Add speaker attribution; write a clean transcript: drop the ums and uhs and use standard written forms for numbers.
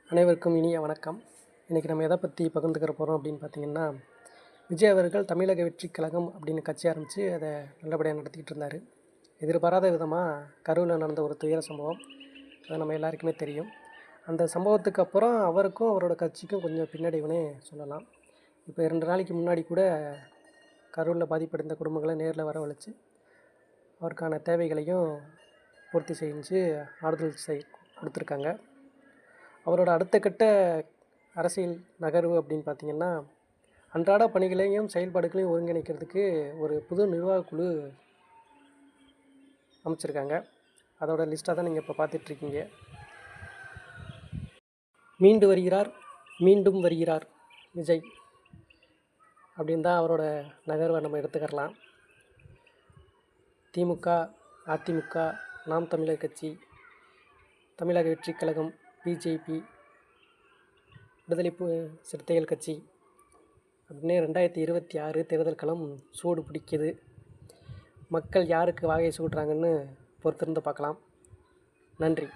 Speaker 1: அனைவருக்கும் இனிய வணக்கம். இன்றைக்கி நம்ம எதை பற்றி பகிர்ந்துக்கிற போகிறோம் அப்படின்னு பார்த்திங்கன்னா, விஜய் அவர்கள் தமிழக வெற்றிக் கழகம் அப்படின்னு கட்சி ஆரம்பித்து அதை நல்லபடியாக நடத்திக்கிட்டு இருந்தார். எதிர்பாராத விதமாக கரூரில் நடந்த ஒரு துயர சம்பவம், அது நம்ம எல்லாருக்குமே தெரியும். அந்த சம்பவத்துக்கு அப்புறம் அவருக்கும் அவரோட கட்சிக்கும் கொஞ்சம் பின்னடைவுனே சொல்லலாம். இப்போ 2 நாளைக்கு முன்னாடி கூட கரூரில் பாதிப்படைந்த குடும்பங்களை நேரில் வரவழைச்சு அவருக்கான தேவைகளையும் பூர்த்தி செஞ்சு ஆறுதல் கொடுத்துருக்காங்க. அவரோட அடுத்த கட்ட அரசியல் நகர்வு அப்படின்னு பார்த்திங்கன்னா, அன்றாட பணிகளையும் செயல்பாடுகளையும் ஒருங்கிணைக்கிறதுக்கு ஒரு புது நிர்வாகக் குழு அமைச்சிருக்காங்க. அதோட லிஸ்ட்டாக தான் நீங்கள் இப்போ பார்த்துட்ருக்கீங்க. மீண்டு வருகிறார், மீண்டும் வருகிறார் விஜய் அப்படின்னு தான் அவரோட நகர்வை நம்ம எடுத்துக்கலாம். திமுக, அதிமுக, நாம் தமிழர் கட்சி, தமிழக வெற்றிக் கழகம், பிஜேபி, விடுதலை சிறுத்தைகள் கட்சி அப்படின்னு 2026 தேர்தல் களம் சூடு பிடிக்குது. மக்கள் யாருக்கு வாகை சூடுறாங்கன்னு பொறுத்திருந்து பார்க்கலாம். நன்றி.